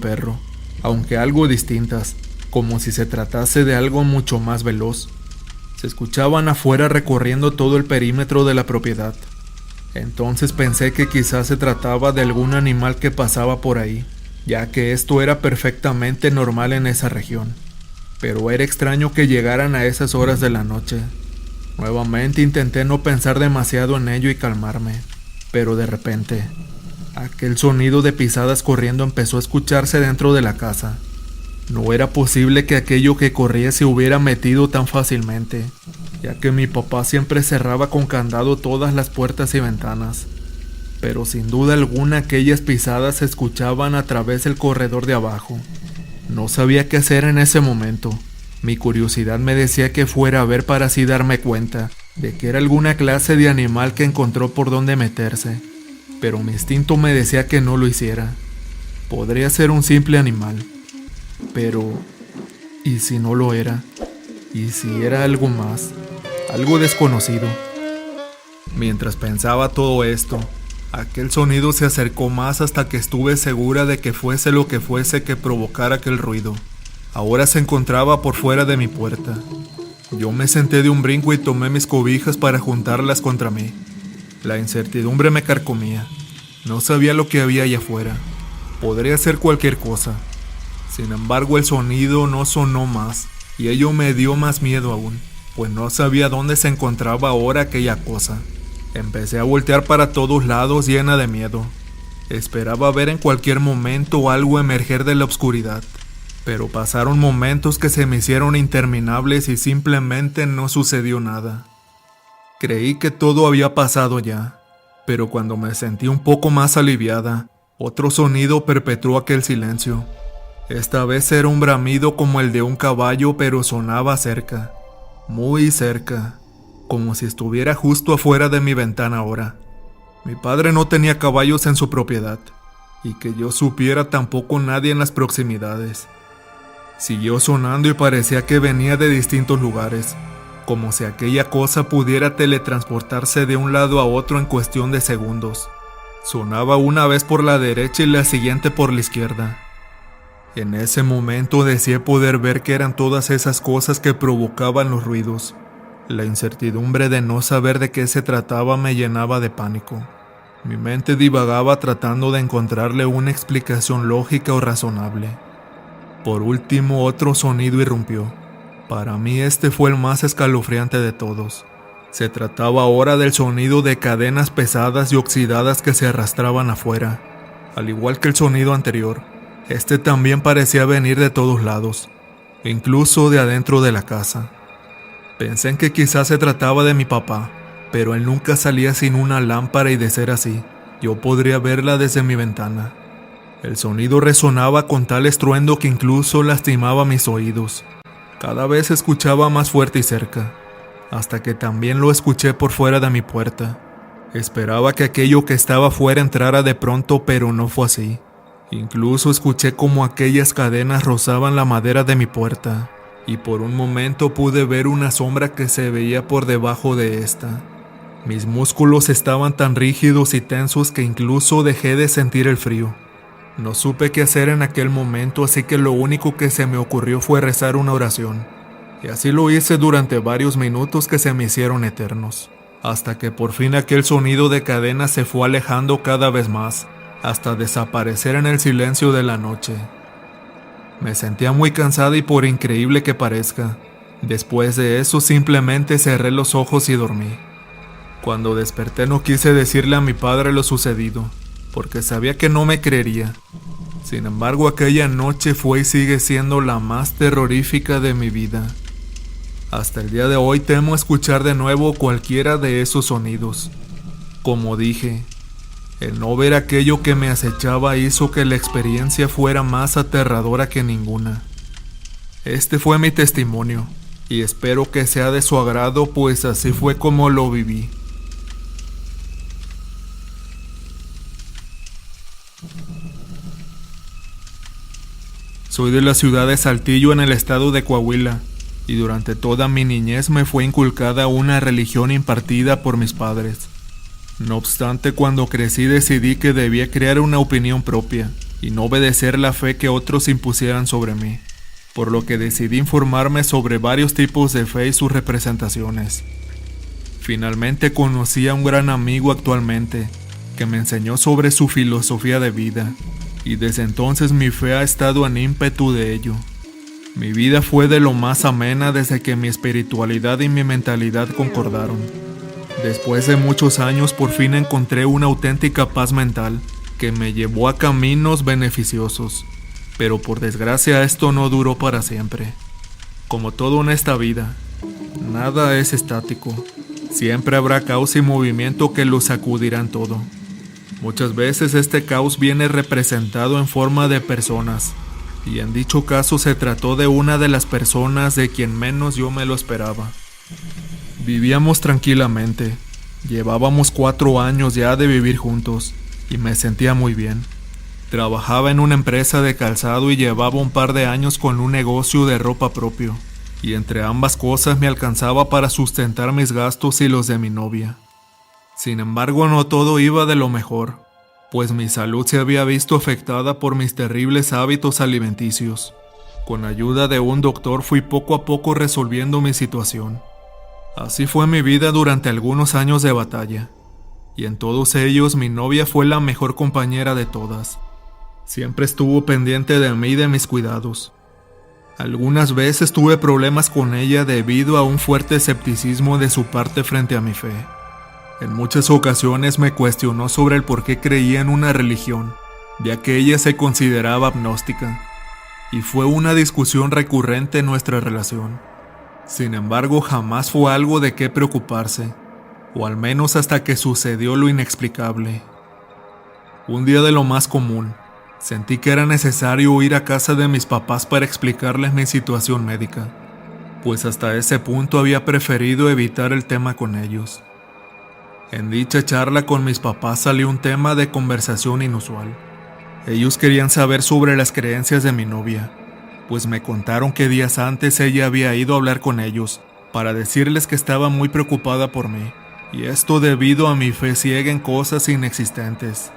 perro, aunque algo distintas, como si se tratase de algo mucho más veloz. Se escuchaban afuera recorriendo todo el perímetro de la propiedad. Entonces pensé que quizás se trataba de algún animal que pasaba por ahí, ya que esto era perfectamente normal en esa región. Pero era extraño que llegaran a esas horas de la noche. Nuevamente intenté no pensar demasiado en ello y calmarme, pero de repente, aquel sonido de pisadas corriendo empezó a escucharse dentro de la casa. No era posible que aquello que corría se hubiera metido tan fácilmente, ya que mi papá siempre cerraba con candado todas las puertas y ventanas. Pero sin duda alguna aquellas pisadas se escuchaban a través del corredor de abajo. No sabía qué hacer en ese momento. Mi curiosidad me decía que fuera a ver para así darme cuenta de que era alguna clase de animal que encontró por donde meterse. Pero mi instinto me decía que no lo hiciera. Podría ser un simple animal. Pero, ¿y si no lo era? ¿Y si era algo más? Algo desconocido. Mientras pensaba todo esto, aquel sonido se acercó más hasta que estuve segura de que fuese lo que fuese que provocara aquel ruido. Ahora se encontraba por fuera de mi puerta. Yo me senté de un brinco y tomé mis cobijas para juntarlas contra mí. La incertidumbre me carcomía. No sabía lo que había allá afuera. Podría ser cualquier cosa. Sin embargo, el sonido no sonó más, y ello me dio más miedo aún, pues no sabía dónde se encontraba ahora aquella cosa. Empecé a voltear para todos lados llena de miedo. Esperaba ver en cualquier momento algo emerger de la oscuridad, pero pasaron momentos que se me hicieron interminables y simplemente no sucedió nada. Creí que todo había pasado ya, pero cuando me sentí un poco más aliviada, otro sonido perpetuó aquel silencio. Esta vez era un bramido como el de un caballo, pero sonaba cerca, muy cerca, como si estuviera justo afuera de mi ventana ahora. Mi padre no tenía caballos en su propiedad, y que yo supiera tampoco nadie en las proximidades. Siguió sonando y parecía que venía de distintos lugares, como si aquella cosa pudiera teletransportarse de un lado a otro en cuestión de segundos. Sonaba una vez por la derecha y la siguiente por la izquierda. En ese momento deseé poder ver qué eran todas esas cosas que provocaban los ruidos. La incertidumbre de no saber de qué se trataba me llenaba de pánico. Mi mente divagaba tratando de encontrarle una explicación lógica o razonable. Por último, otro sonido irrumpió. Para mí este fue el más escalofriante de todos. Se trataba ahora del sonido de cadenas pesadas y oxidadas que se arrastraban afuera. Al igual que el sonido anterior, este también parecía venir de todos lados, incluso de adentro de la casa. Pensé en que quizás se trataba de mi papá, pero él nunca salía sin una lámpara y de ser así, yo podría verla desde mi ventana. El sonido resonaba con tal estruendo que incluso lastimaba mis oídos. Cada vez se escuchaba más fuerte y cerca, hasta que también lo escuché por fuera de mi puerta. Esperaba que aquello que estaba fuera entrara de pronto, pero no fue así. Incluso escuché como aquellas cadenas rozaban la madera de mi puerta, y por un momento pude ver una sombra que se veía por debajo de esta. Mis músculos estaban tan rígidos y tensos que incluso dejé de sentir el frío. No supe qué hacer en aquel momento, así que lo único que se me ocurrió fue rezar una oración. Y así lo hice durante varios minutos que se me hicieron eternos, hasta que por fin aquel sonido de cadenas se fue alejando cada vez más, hasta desaparecer en el silencio de la noche. Me sentía muy cansada y por increíble que parezca, después de eso simplemente cerré los ojos y dormí. Cuando desperté no quise decirle a mi padre lo sucedido, porque sabía que no me creería. Sin embargo, aquella noche fue y sigue siendo la más terrorífica de mi vida. Hasta el día de hoy temo escuchar de nuevo cualquiera de esos sonidos. Como dije, el no ver aquello que me acechaba hizo que la experiencia fuera más aterradora que ninguna. Este fue mi testimonio, y espero que sea de su agrado, pues así fue como lo viví. Soy de la ciudad de Saltillo en el estado de Coahuila, y durante toda mi niñez me fue inculcada una religión impartida por mis padres. No obstante, cuando crecí decidí que debía crear una opinión propia, y no obedecer la fe que otros impusieran sobre mí, por lo que decidí informarme sobre varios tipos de fe y sus representaciones. Finalmente conocí a un gran amigo actualmente, que me enseñó sobre su filosofía de vida, y desde entonces mi fe ha estado en ímpetu de ello. Mi vida fue de lo más amena desde que mi espiritualidad y mi mentalidad concordaron. Después de muchos años por fin encontré una auténtica paz mental que me llevó a caminos beneficiosos, pero por desgracia esto no duró para siempre. Como todo en esta vida, nada es estático. Siempre habrá caos y movimiento que lo sacudirán todo. Muchas veces este caos viene representado en forma de personas, y en dicho caso se trató de una de las personas de quien menos yo me lo esperaba. Vivíamos tranquilamente, llevábamos 4 años ya de vivir juntos, y me sentía muy bien. Trabajaba en una empresa de calzado y llevaba un par de años con un negocio de ropa propio, y entre ambas cosas me alcanzaba para sustentar mis gastos y los de mi novia. Sin embargo, no todo iba de lo mejor, pues mi salud se había visto afectada por mis terribles hábitos alimenticios. Con ayuda de un doctor fui poco a poco resolviendo mi situación. Así fue mi vida durante algunos años de batalla, y en todos ellos mi novia fue la mejor compañera de todas. Siempre estuvo pendiente de mí y de mis cuidados. Algunas veces tuve problemas con ella debido a un fuerte escepticismo de su parte frente a mi fe. En muchas ocasiones me cuestionó sobre el por qué creía en una religión, ya que ella se consideraba agnóstica, y fue una discusión recurrente en nuestra relación. Sin embargo, jamás fue algo de qué preocuparse, o al menos hasta que sucedió lo inexplicable. Un día de lo más común, sentí que era necesario ir a casa de mis papás para explicarles mi situación médica, pues hasta ese punto había preferido evitar el tema con ellos. En dicha charla con mis papás salió un tema de conversación inusual. Ellos querían saber sobre las creencias de mi novia, pues me contaron que días antes ella había ido a hablar con ellos para decirles que estaba muy preocupada por mí, y esto debido a mi fe ciega en cosas inexistentes.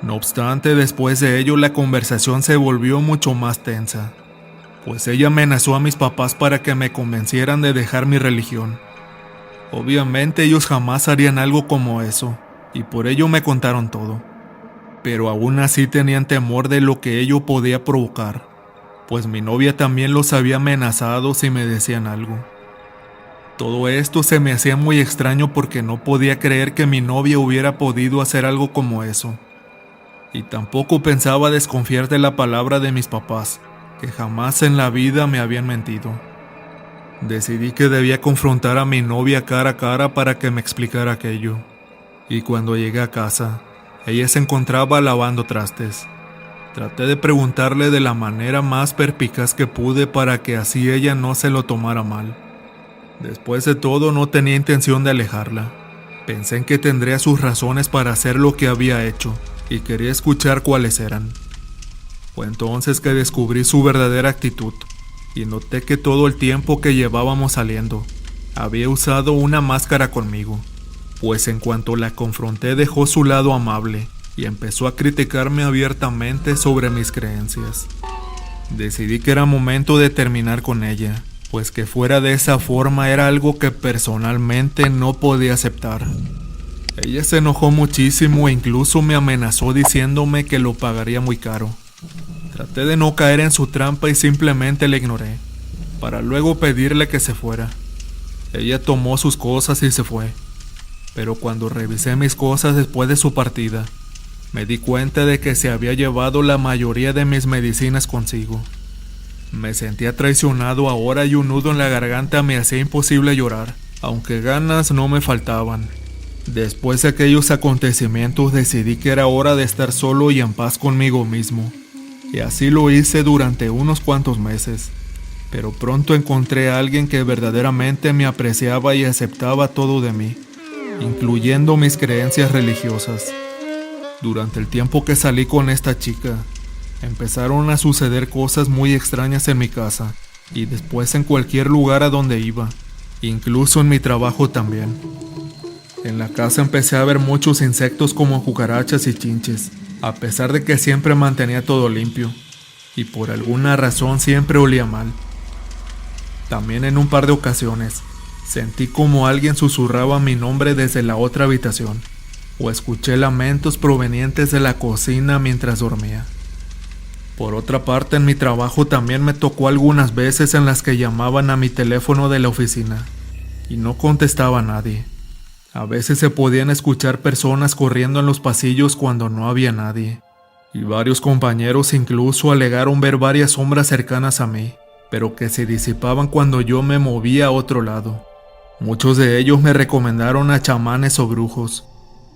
No obstante, después de ello la conversación se volvió mucho más tensa, pues ella amenazó a mis papás para que me convencieran de dejar mi religión. Obviamente ellos jamás harían algo como eso, y por ello me contaron todo. Pero aún así tenían temor de lo que ello podía provocar, pues mi novia también los había amenazado si me decían algo. Todo esto se me hacía muy extraño porque no podía creer que mi novia hubiera podido hacer algo como eso. Y tampoco pensaba desconfiar de la palabra de mis papás, que jamás en la vida me habían mentido. Decidí que debía confrontar a mi novia cara a cara para que me explicara aquello. Y cuando llegué a casa, ella se encontraba lavando trastes. Traté de preguntarle de la manera más perspicaz que pude para que así ella no se lo tomara mal. Después de todo, no tenía intención de alejarla. Pensé en que tendría sus razones para hacer lo que había hecho, y quería escuchar cuáles eran. Fue entonces que descubrí su verdadera actitud, y noté que todo el tiempo que llevábamos saliendo, había usado una máscara conmigo, pues en cuanto la confronté dejó su lado amable, y empezó a criticarme abiertamente sobre mis creencias. Decidí que era momento de terminar con ella, pues que fuera de esa forma era algo que personalmente no podía aceptar. Ella se enojó muchísimo e incluso me amenazó diciéndome que lo pagaría muy caro. Traté de no caer en su trampa y simplemente la ignoré, para luego pedirle que se fuera. Ella tomó sus cosas y se fue, pero cuando revisé mis cosas después de su partida, me di cuenta de que se había llevado la mayoría de mis medicinas consigo. Me sentía traicionado ahora y un nudo en la garganta me hacía imposible llorar, aunque ganas no me faltaban. Después de aquellos acontecimientos decidí que era hora de estar solo y en paz conmigo mismo, y así lo hice durante unos cuantos meses, pero pronto encontré a alguien que verdaderamente me apreciaba y aceptaba todo de mí, incluyendo mis creencias religiosas. Durante el tiempo que salí con esta chica, empezaron a suceder cosas muy extrañas en mi casa, y después en cualquier lugar a donde iba, incluso en mi trabajo también. En la casa empecé a ver muchos insectos como cucarachas y chinches, a pesar de que siempre mantenía todo limpio, y por alguna razón siempre olía mal. También en un par de ocasiones, sentí como alguien susurraba mi nombre desde la otra habitación, o escuché lamentos provenientes de la cocina mientras dormía. Por otra parte, en mi trabajo también me tocó algunas veces en las que llamaban a mi teléfono de la oficina, y no contestaba nadie. A veces se podían escuchar personas corriendo en los pasillos cuando no había nadie, y varios compañeros incluso alegaron ver varias sombras cercanas a mí, pero que se disipaban cuando yo me movía a otro lado. Muchos de ellos me recomendaron a chamanes o brujos,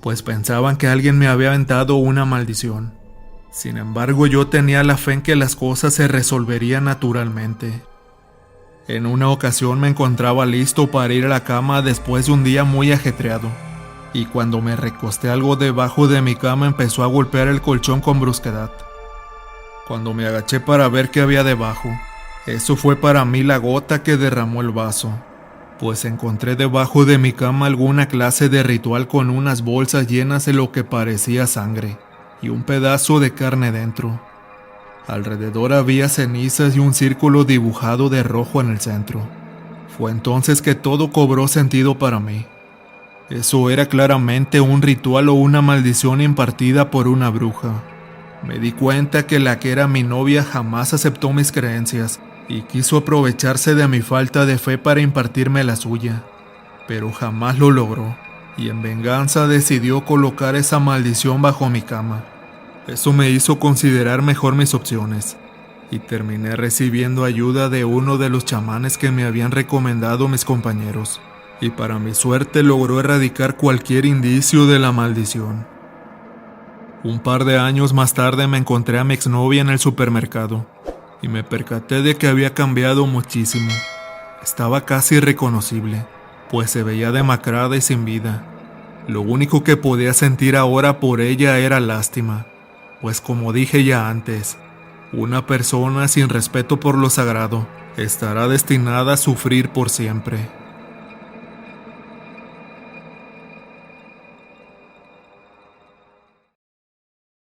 pues pensaban que alguien me había aventado una maldición. Sin embargo, yo tenía la fe en que las cosas se resolverían naturalmente. En una ocasión me encontraba listo para ir a la cama después de un día muy ajetreado, y cuando me recosté algo debajo de mi cama empezó a golpear el colchón con brusquedad. Cuando me agaché para ver qué había debajo, eso fue para mí la gota que derramó el vaso, pues encontré debajo de mi cama alguna clase de ritual con unas bolsas llenas de lo que parecía sangre y un pedazo de carne dentro. Alrededor había cenizas y un círculo dibujado de rojo en el centro. Fue entonces que todo cobró sentido para mí. Eso era claramente un ritual o una maldición impartida por una bruja. Me di cuenta que la que era mi novia jamás aceptó mis creencias y quiso aprovecharse de mi falta de fe para impartirme la suya, pero jamás lo logró, y en venganza decidió colocar esa maldición bajo mi cama. Eso me hizo considerar mejor mis opciones, y terminé recibiendo ayuda de uno de los chamanes que me habían recomendado mis compañeros, y para mi suerte logró erradicar cualquier indicio de la maldición. Un par de años más tarde me encontré a mi exnovia en el supermercado, y me percaté de que había cambiado muchísimo. Estaba casi irreconocible, pues se veía demacrada y sin vida. Lo único que podía sentir ahora por ella era lástima, pues como dije ya antes, una persona sin respeto por lo sagrado estará destinada a sufrir por siempre.